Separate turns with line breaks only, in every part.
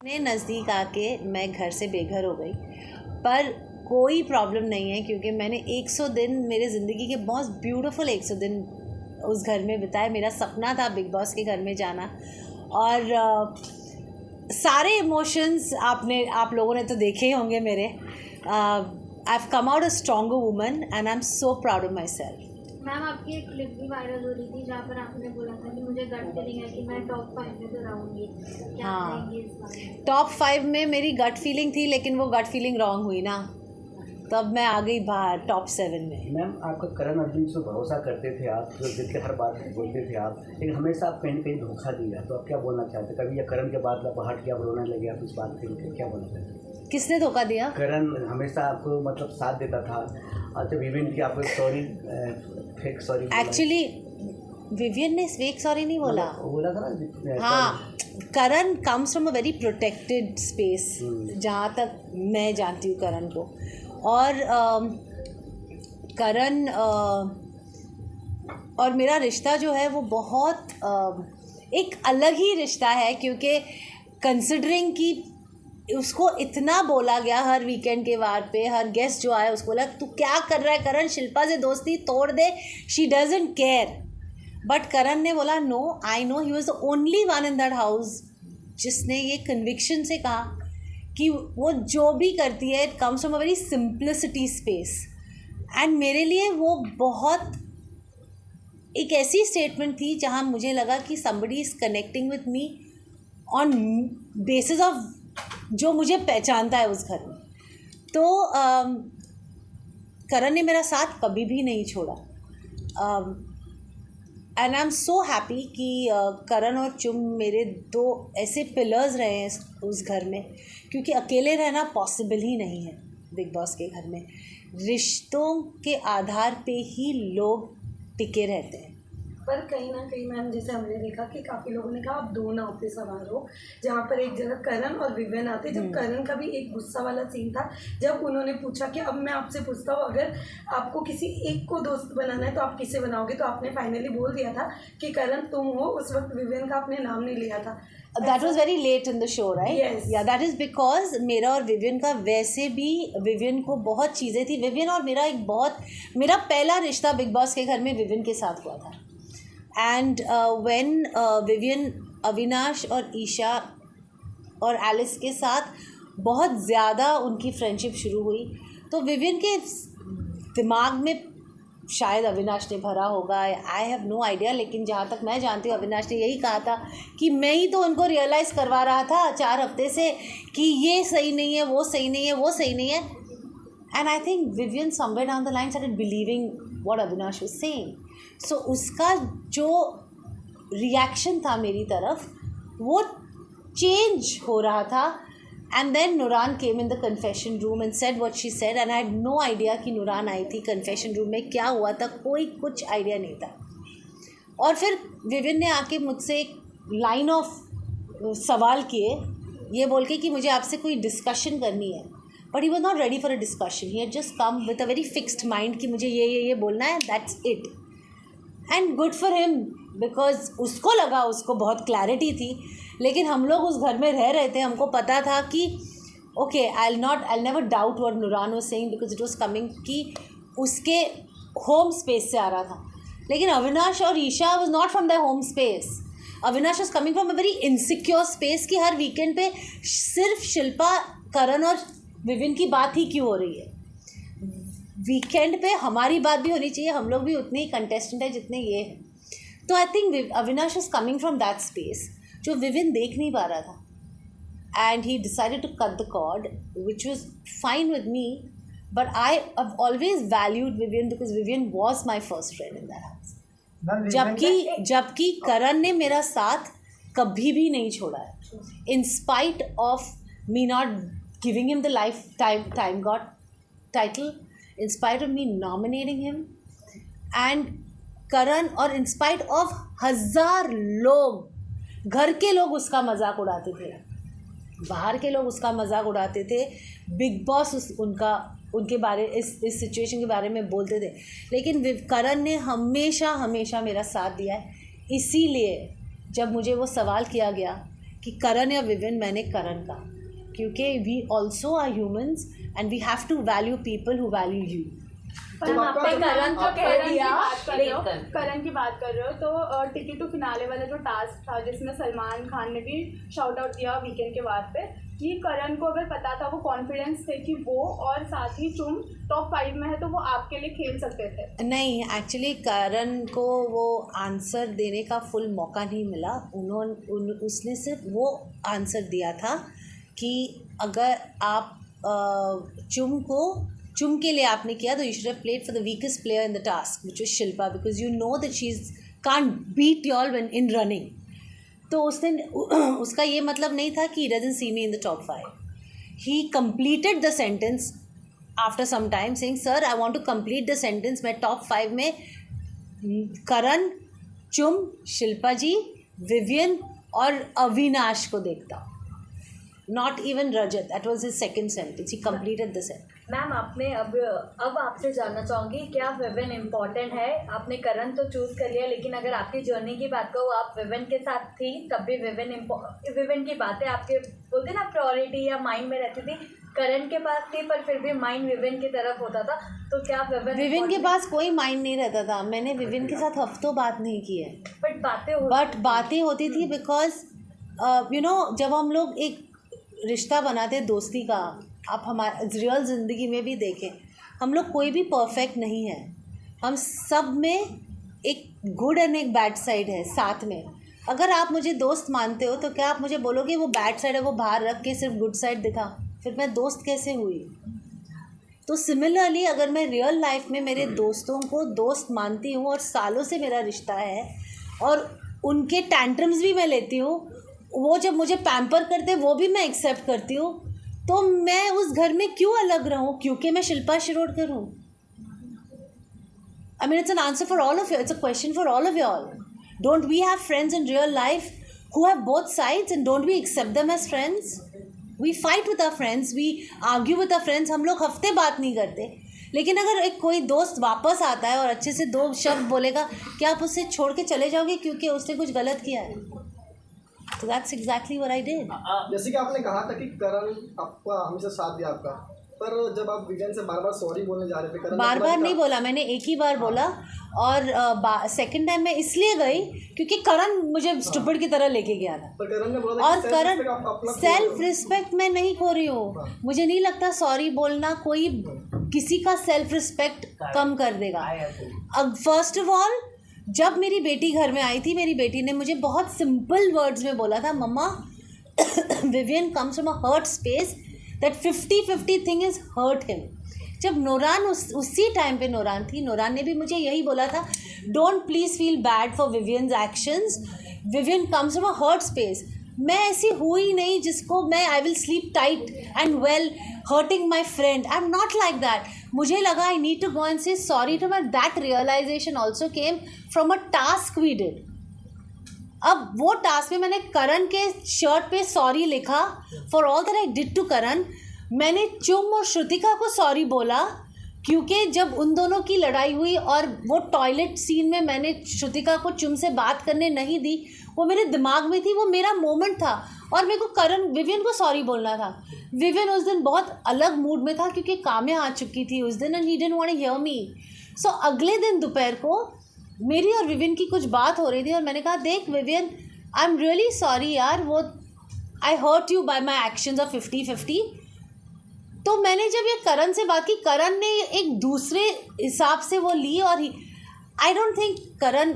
ने नज़दीक आके मैं घर से बेघर हो गई, पर कोई प्रॉब्लम नहीं है क्योंकि मैंने 100 दिन मेरे ज़िंदगी के बहुत ब्यूटीफुल 100 दिन उस घर में बिताए। मेरा सपना था बिग बॉस के घर में जाना और सारे इमोशंस आप लोगों ने तो देखे ही होंगे मेरे। I have come out a stronger woman and I am so proud of my self.
Ma'am, आपकी एक क्लिप भी वायरल हो रही थी जहाँ पर आपने बोला था कि मुझे गट फीलिंग है कि मैं टॉप 5 में तो रहूँगी। क्या कहेंगे इस बारे में?
टॉप 5 में मेरी गट फीलिंग थी, लेकिन वो गट फीलिंग रॉन्ग हुई ना, तब मैं आ गई बाहर टॉप 7 में।
मैम, आपका करण अर्जुन से भरोसा करते थे आप, जो जिद के हर बात बोलते थे आप, लेकिन हमेशा आप कहीं ना कहीं धोखा दिया, तो आप क्या बोलना चाहते? कभी या करण के बाद आप हट के आप रोने लगे, आप इस बात के क्या बोलना चाहते?
किसने धोखा दिया?
करण हमेशा आपको मतलब साथ देता था। अच्छा, विवेन की आपको sorry, fake sorry.
Actually Vivian ने फेक सॉरी नहीं बोला
था ना।
हाँ, Karan comes from a very protected space, जहाँ तक मैं जानती हूँ करण को। और करण और मेरा रिश्ता जो है वो बहुत एक अलग ही रिश्ता है, क्योंकि कंसिडरिंग कि उसको इतना बोला गया हर वीकेंड के वार पे, हर गेस्ट जो आया उसको बोला तू क्या कर रहा है करण, शिल्पा से दोस्ती तोड़ दे, she doesn't care. But Karan ने बोला no, I know, he was the only one in that house जिसने ये कन्विक्शन से कहा कि वो जो भी करती है it comes from a very simplicity space. And मेरे लिए वो बहुत एक ऐसी स्टेटमेंट थी जहाँ मुझे लगा कि somebody is connecting with me on basis of जो मुझे पहचानता है उस घर में। तो करण ने मेरा साथ कभी भी नहीं छोड़ा and I am so happy कि करण और चुम मेरे दो ऐसे पिलर्स रहे हैं उस घर में, क्योंकि अकेले रहना पॉसिबल ही नहीं है बिग बॉस के घर में। रिश्तों के आधार पे ही लोग टिके रहते हैं।
पर कहीं ना कहीं मैम, जैसे हमने देखा कि काफ़ी लोगों ने कहा आप दो नाव पे सवार हो, जहाँ पर एक जगह करण और विवेन आते। जब करण का भी एक गुस्सा वाला सीन था, जब उन्होंने पूछा कि अब मैं आपसे पूछता हूँ अगर आपको किसी एक को दोस्त बनाना है तो आप किसे बनाओगे, तो आपने फाइनली बोल दिया था कि करण तुम हो। उस वक्त विवेन का आपने नाम नहीं लिया था।
That was very late in the show, right?
Yes.
Yeah, that is because मेरा और विवियन का वैसे भी, विवियन को बहुत चीज़ें थी। विवियन और मेरा पहला रिश्ता बिग बॉस के घर में विवियन के साथ हुआ था। एंड व्हेन विवियन अविनाश और ईशा और एलिस के साथ बहुत ज़्यादा उनकी फ्रेंडशिप शुरू हुई, तो विवियन के दिमाग में शायद अविनाश ने भरा होगा, आई हैव नो आइडिया, लेकिन जहाँ तक मैं जानती हूँ अविनाश ने यही कहा था कि मैं ही तो उनको रियलाइज़ करवा रहा था 4 हफ्ते से कि ये सही नहीं है, वो सही नहीं है, वो सही नहीं है। And I think Vivian somewhere down the line started believing what Avinash was saying. So उसका जो रिएक्शन था मेरी तरफ वो चेंज हो रहा था। And then Nuran came in the confession room and said what she said, and I had no idea कि Nuran आई थी confession room में, क्या हुआ था कोई कुछ आइडिया नहीं था। और फिर विविन ने आके मुझसे एक लाइन ऑफ सवाल किए, ये बोल के कि मुझे आपसे कोई डिस्कशन करनी है, but he was not ready for a discussion, he had just come with a very fixed mind कि मुझे ये बोलना है, that's it. And good for him, because उसको लगा उसको बहुत क्लैरिटी थी, लेकिन हम लोग उस घर में रह रहे थे, हमको पता था कि okay I never doubt what Nooran was saying because it was coming कि उसके होम स्पेस से आ रहा था। लेकिन अविनाश और Eisha was not from the home space, Avinash was coming from a very insecure space कि हर वीकेंड पे सिर्फ शिल्पा, करण और विविन की बात ही क्यों हो रही है। वीकेंड पे हमारी बात भी होनी चाहिए, हम लोग भी उतने ही कंटेस्टेंट है जितने ये हैं। तो I think Avinash is coming from that space जो विविन देख नहीं पा रहा था, and he decided to cut the cord which was fine with me, but I have always valued Vivian because Vivian was my first friend in that house. जबकि करण ने मेरा साथ कभी भी नहीं छोड़ा है, in spite of me not giving him the life time God title, in spite of me nominating him, and करण, और in spite of 1000 लोग, घर के लोग उसका मजाक उड़ाते थे, बाहर के लोग उसका मजाक उड़ाते थे, बिग बॉस उनके बारे इस सिचुएशन के बारे में बोलते थे, लेकिन करण ने हमेशा मेरा साथ दिया है। इसीलिए जब मुझे वो सवाल किया गया कि करण या विवियन, मैंने करण का, क्योंकि we also are humans and we have to value people who value you.
पर आपने करण जो कह दिया,
करण की बात कर रहे हो तो टिकट टू फिनाले वाला जो टास्क था जिसमें सलमान खान ने भी शाउट आउट दिया वीकेंड के बाद पे कि करण को अगर पता था, वो कॉन्फिडेंस थे कि वो और साथ ही चुम टॉप 5 में है तो वो आपके लिए खेल सकते थे।
नहीं, एक्चुअली करण को वो आंसर देने का फुल मौका नहीं मिला। उसने सिर्फ वो आंसर दिया था कि अगर आप चुम के लिए आपने किया तो you should have played for the weakest player in the task which is Shilpa, because you know that she is can't beat you all when in running. तो उसका ये मतलब नहीं था कि he doesn't see me in the top 5। He completed the sentence after some time saying sir I want to complete the sentence, मैं top 5 में करण, चुम, शिल्पा जी, विवियन और अविनाश को देखता हूँ, not even Rajat. That was his second sentence, he completed the sentence.
Ma'am आपने अब आपसे जानना चाहूँगी क्या विवियन इम्पॉर्टेंट है? आपने करण तो चूज़ कर लिया, लेकिन अगर आपकी जर्नी की बात करो, आप विवियन के साथ थी तब भी विवियन की बातें आपके बोलते ना प्रायोरिटी या माइंड में रहती थी, करण के पास थी पर फिर भी माइंड विवियन की तरफ होता था, तो क्या
विवियन के पास कोई माइंड नहीं रहता था? मैंने विवियन के साथ हफ्तों बात नहीं की है, बट बातें होती थी बिकॉज यू नो जब हम लोग एक रिश्ता बनाते दोस्ती का, आप हमारे रियल ज़िंदगी में भी देखें, हम लोग कोई भी परफेक्ट नहीं है, हम सब में एक गुड एंड एक बैड साइड है साथ में। अगर आप मुझे दोस्त मानते हो तो क्या आप मुझे बोलोगे वो बैड साइड है वो बाहर रख के सिर्फ गुड साइड दिखा, फिर मैं दोस्त कैसे हुई? तो सिमिलरली अगर मैं रियल लाइफ में मेरे दोस्तों को दोस्त मानती हूँ और सालों से मेरा रिश्ता है और उनके टैंट्रम्स भी मैं लेती हूँ, वो जब मुझे पैम्पर करते वो भी मैं एक्सेप्ट करती हूँ, तो मैं उस घर में क्यों अलग रहूँ क्योंकि मैं शिल्पा शिरोडकर हूँ? I mean, it's an answer for all of you. It's a question for all of you all. Don't we have friends in real life who have both sides and don't we accept them as friends? We fight with our friends, we argue with our friends, हम लोग हफ्ते बात नहीं करते, लेकिन अगर एक कोई दोस्त वापस आता है और अच्छे से 2 शब्द बोलेगा, क्या आप उससे छोड़ के चले जाओगे क्योंकि उसने कुछ गलत किया है? So that's exactly what I did.
जैसे कि आपने कहा था कि करण आपका हमेशा साथ दिया आपका, पर जब आप विवियन से बार-बार सॉरी बोलने जा रहे थे, करण
बार-बार नहीं बोला, मैंने एक ही बार बोला और सेकंड टाइम मैं इसलिए गई क्योंकि करण मुझे स्टूपिड की तरह लेके गया था।
पर करण ने बोला
और करण सेल्फ रिस्पेक्ट मैं नहीं खो रही हूँ, मुझे नहीं लगता सॉरी बोलना कोई किसी का सेल्फ रिस्पेक्ट कम कर देगा। अब फर्स्ट ऑफ ऑल जब मेरी बेटी घर में आई थी, मेरी बेटी ने मुझे बहुत सिंपल वर्ड्स में बोला था, mamma Vivian comes from a hurt space, that 50-50 thing is hurt him. जब नूरान उसी टाइम पे नूरान थी, नूरान ने भी मुझे यही बोला था, don't please feel bad for Vivian's actions, Vivian comes from a hurt space. मैं ऐसी हुई नहीं जिसको मैं I will sleep tight and well hurting my friend, I am not like that. मुझे लगा I need to go and say sorry to my, that realization also came from a task we did. अब वो task में मैंने करण के shirt पे sorry लिखा for all that I did to Karan. मैंने चुम और श्रुतिका को सॉरी बोला क्योंकि जब उन दोनों की लड़ाई हुई और वो टॉयलेट सीन में मैंने श्रुतिका को चुम से बात करने नहीं दी, वो मेरे दिमाग में थी, वो मेरा मोमेंट था और मेरे को विवियन को सॉरी बोलना था। विवियन उस दिन बहुत अलग मूड में था क्योंकि काम्या आ चुकी थी उस दिन and he didn't want to hear me. So अगले दिन दोपहर को मेरी और विवियन की कुछ बात हो रही थी और मैंने कहा देख Vivian, I am really sorry यार, वो I hurt you by my actions of 50-50। तो मैंने जब ये करण से बात की, करण ने एक दूसरे हिसाब से वो ली और आई डोंट थिंक करण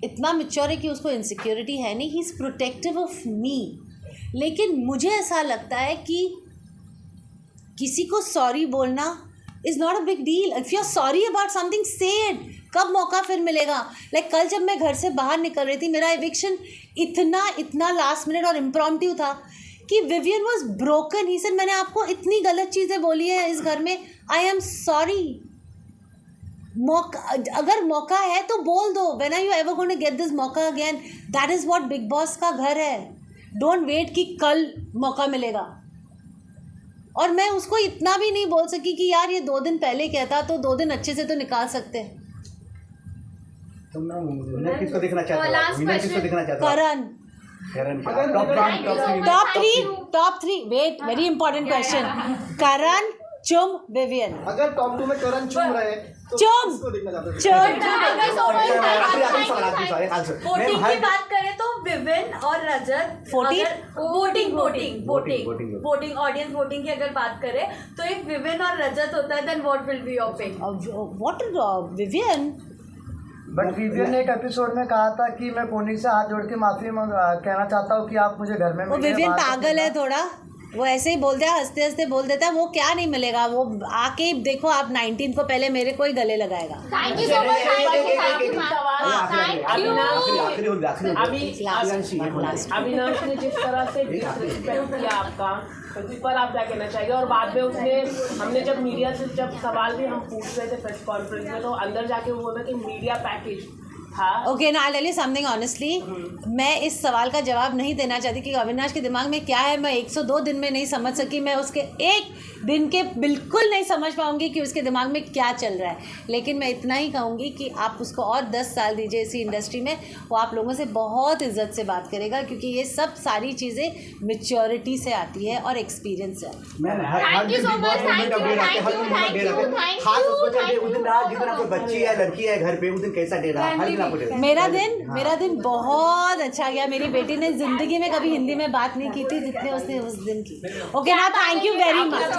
इतना मैच्योर है कि उसको इनसिक्योरिटी है नहीं, he is protective of me. लेकिन मुझे ऐसा लगता है कि किसी को सॉरी बोलना is not a big deal. If you are sorry about something say it, कब मौका फिर मिलेगा? लाइक कल जब मैं घर से बाहर निकल रही थी, मेरा एविक्शन इतना लास्ट मिनट और इम्प्रॉम्प्टू था कि Vivian was broken. He said मैंने आपको इतनी गलत चीज़ें बोली है इस घर में, आई एम सॉरी। अगर मौका है तो बोल दो, when are you ever going to get this मौका again? That is what Bigg Boss का घर है। डोंट वेट कि कल मौका मिलेगा। और मैं उसको इतना भी नहीं बोल सकी कि यार ये 2 दिन पहले कहता तो 2 दिन अच्छे से तो निकाल सकते हैं।
तो मैं विनर किसको देखना चाहता हूँ? विनर किसको देखना चाहता हूँ?
करण।
करण
अगर
top three wait very important question Karan Chum Vivian
अगर टॉप 2 में करण चुम रहे तो
चुम।
किसको देखना चाहते हैं?
वोटिंग की बात करें तो विविन और रजत वोटिंग ऑडियंस वोटिंग की अगर बात करें तो एक विविन और रजत होता है then what will be your pick
what Vivian
but Vivian ने एक एपिसोड में कहा था कि मैं कोनी से हाथ जोड़ के माफी कहना चाहता हूँ कि आप मुझे घर में
वो विवियन पागल है थोड़ा, वो ऐसे ही बोलता है, हंसते हंसते बोल देता है, वो क्या नहीं मिलेगा, वो आके देखो आप 19 को पहले मेरे को ही गले लगाएगा।
Thank you so much.
Avinash ने जिस तरह से डिसरिस्पेक्ट किया आपका, उस पर आप क्या कहना चाहिए? और बाद में उसने, हमने जब मीडिया से जब सवाल भी हम पूछ रहे थे प्रेस कॉन्फ्रेंस में, तो अंदर जाके वो बोला कि मीडिया पैकेज था।
ओके ना, I tell you something honestly, मैं इस सवाल का जवाब नहीं देना चाहती कि अविनाश के दिमाग में क्या है। मैं 102 दिन में नहीं समझ सकी, मैं उसके एक दिन के बिल्कुल नहीं समझ पाऊंगी कि उसके दिमाग में क्या चल रहा है। लेकिन मैं इतना ही कहूँगी कि आप उसको और 10 साल दीजिए इसी इंडस्ट्री में, वो आप लोगों से बहुत इज्जत से बात करेगा, क्योंकि ये सब सारी चीज़ें मैच्योरिटी से आती है और एक्सपीरियंस से आती
थैंक यू सो मच।
जितना कोई बच्ची है लड़की है घर पे, उस दिन कैसा डे रहा? हर दिन आपको डे रहा?
मेरा दिन बहुत अच्छा गया। मेरी बेटी ने ज़िंदगी में कभी हिंदी में बात नहीं की थी जितने उसने उस दिन की। ओके ना, थैंक यू वेरी मच।